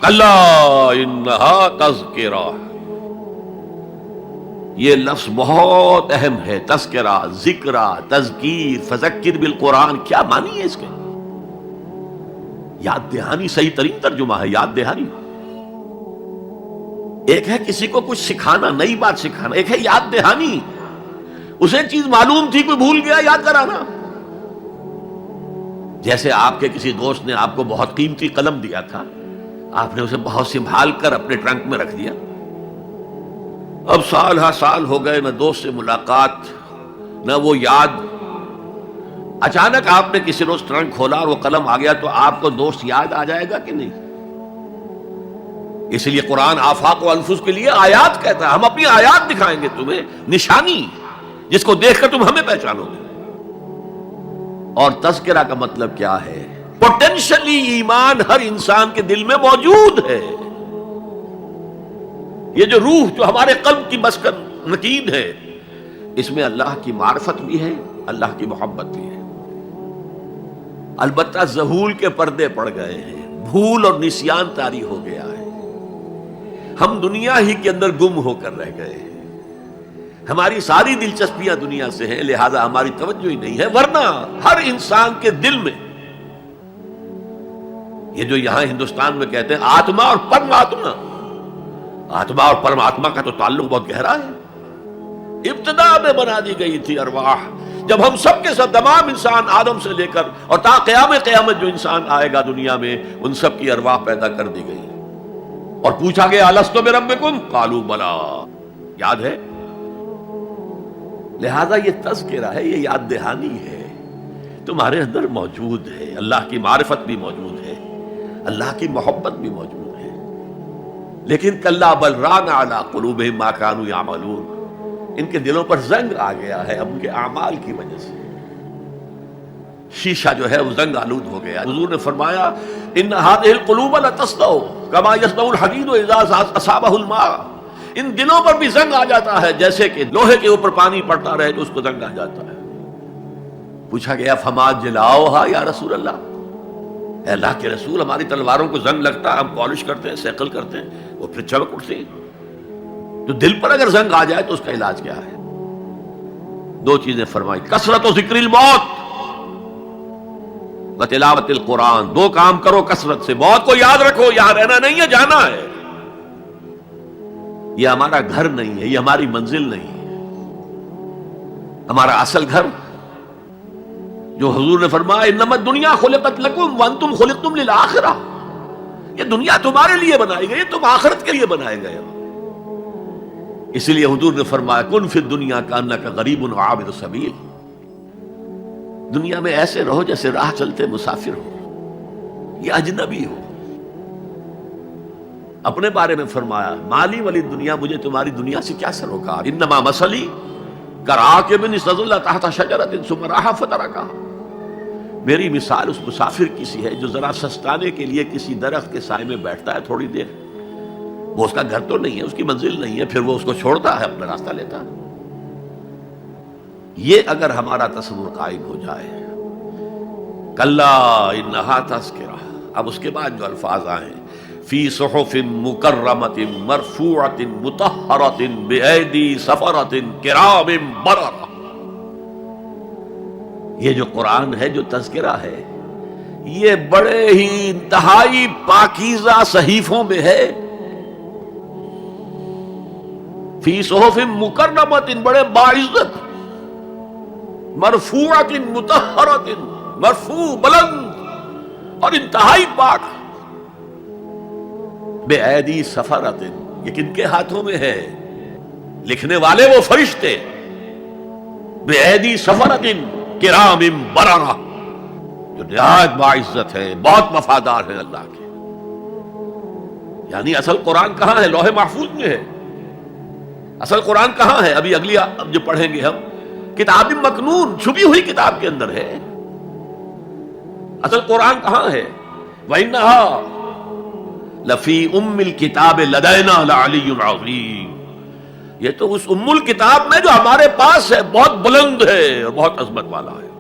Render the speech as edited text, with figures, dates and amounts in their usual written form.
کلا انہا تذکرہ، یہ لفظ بہت اہم ہے. تذکرہ، ذکرہ، تذکیر، فذکر بالقرآن، کیا معنی ہے اس کے؟ یاد دہانی صحیح ترین ترجمہ ہے، یاد دہانی. ایک ہے کسی کو کچھ سکھانا، نئی بات سکھانا، ایک ہے یاد دہانی. اسے چیز معلوم تھی، کوئی بھول گیا، یاد کرانا. جیسے آپ کے کسی دوست نے آپ کو بہت قیمتی قلم دیا تھا، آپ نے اسے بہت سنبھال کر اپنے ٹرنک میں رکھ دیا. اب سال ہا سال ہو گئے، نہ دوست سے ملاقات، نہ وہ یاد. اچانک آپ نے کسی روز ٹرنک کھولا اور وہ قلم آ گیا، تو آپ کو دوست یاد آ جائے گا کہ نہیں؟ اس لیے قرآن آفاق و انفس کے لیے آیات کہتا ہے. ہم اپنی آیات دکھائیں گے تمہیں، نشانی جس کو دیکھ کر تم ہمیں پہچانو گے. اور تذکرہ کا مطلب کیا ہے؟ پوٹینشلی ایمان ہر انسان کے دل میں موجود ہے. یہ جو روح جو ہمارے قلب کی مسکن نکید ہے، اس میں اللہ کی معرفت بھی ہے، اللہ کی محبت بھی ہے. البتہ ذہول کے پردے پڑ گئے ہیں، بھول اور نسیان طاری ہو گیا ہے. ہم دنیا ہی کے اندر گم ہو کر رہ گئے ہیں. ہماری ساری دلچسپیاں دنیا سے ہیں، لہذا ہماری توجہ ہی نہیں ہے. ورنہ ہر انسان کے دل میں یہ جو یہاں ہندوستان میں کہتے ہیں آتما اور پرماتما، آتما اور پرماتما کا تو تعلق بہت گہرا ہے. ابتدا میں بنا دی گئی تھی ارواح، جب ہم سب کے سب تمام انسان آدم سے لے کر اور تا قیامت جو انسان آئے گا دنیا میں، ان سب کی ارواح پیدا کر دی گئی اور پوچھا گیا الستو بربکم قالوا بلی. یاد ہے؟ لہذا یہ تذکرہ ہے، یہ یاد دہانی ہے، تمہارے اندر موجود ہے. اللہ کی معرفت بھی موجود ہے، اللہ کی محبت بھی موجود ہے. لیکن کلا بل ران علی قلوبہم ما کانوا یعملون، ان کے دلوں پر زنگ آ گیا ہے ان کے اعمال کی وجہ سے. شیشہ جو ہے وہ زنگ آلود ہو گیا. حضور نے فرمایا ان هذه القلوب لتصدع كما يصدع الحديد اذا اصابه الماء، ان دلوں پر بھی زنگ آ جاتا ہے جیسے کہ لوہے کے اوپر پانی پڑتا رہے تو اس کو زنگ آ جاتا ہے. پوچھا گیا فما جلاؤها یا رسول اللہ، اے اللہ کے رسول ہماری تلواروں کو زنگ لگتا ہے، ہم پالش کرتے ہیں، سیکل کرتے ہیں، وہ پھر چمک اٹھتی ہیں. تو دل پر اگر زنگ آ جائے تو اس کا علاج کیا ہے؟ دو چیزیں فرمائی، کثرت و ذکر الموت و تلاوت القرآن. دو کام کرو کثرت سے، موت کو یاد رکھو، یہاں رہنا نہیں ہے، جانا ہے. یہ ہمارا گھر نہیں ہے، یہ ہماری منزل نہیں ہے. ہمارا اصل گھر جو حضور نے فرمایا انما الدنیا خلقت لکم وانتم خلقتم للآخرہ، یہ دنیا تمہارے لیے بنائی گئی، تم آخرت کے لیے بنائے گئے ہو. اس لیے حضور نے فرمایا کن فی الدنیا کانک غریب عابر سبیل، دنیا میں ایسے رہو جیسے راہ چلتے مسافر ہو یا اجنبی ہو. اپنے بارے میں فرمایا مالی والی دنیا، مجھے تمہاری دنیا سے کیا سروکار، انما مثلی کراکب استظل تحت شجرۃ ثم راح فترکها، میری مثال اس مسافر کی سی ہے جو ذرا سستانے کے لیے کسی درخت کے سائے میں بیٹھتا ہے تھوڑی دیر. وہ اس کا گھر تو نہیں ہے، اس کی منزل نہیں ہے، پھر وہ اس کو چھوڑتا ہے، اپنا راستہ لیتا ہے. یہ اگر ہمارا تصور قائم ہو جائے، کلا انہا تذکرہ. اب اس کے بعد جو الفاظ آئے فی صحف مکرمۃ مرفوعۃ مطہرۃ بایدی سفرۃ کرام بررہ، یہ جو قرآن ہے، جو تذکرہ ہے، یہ بڑے ہی انتہائی پاکیزہ صحیفوں میں ہے. فی صحف مکرمۃ، بڑے باعزت، مرفوعۃ مطہرۃ، مرفوع بلند اور انتہائی پاک. بے ایدی سفرۃ، یہ کن کے ہاتھوں میں ہے؟ لکھنے والے وہ فرشتے. بے ایدی سفرۃ کرام بررہ، جو نہایت باعزت ہے، بہت وفادار ہے اللہ کے. یعنی اصل قرآن کہاں ہے؟ لوح محفوظ میں ہے. اصل قرآن کہاں ہے؟ ابھی اگلی اب جو پڑھیں گے ہم، کتاب مکنون، چھپی ہوئی کتاب کے اندر ہے. اصل قرآن کہاں ہے؟ وَإِنَّهَا لَفِي أُمِّ الْكِتَابِ لَدَيْنَا لَعَلِيٌّ عَظِيمٌ، یہ تو اس ام الکتاب میں جو ہمارے پاس ہے، بہت بلند ہے اور بہت عظمت والا ہے.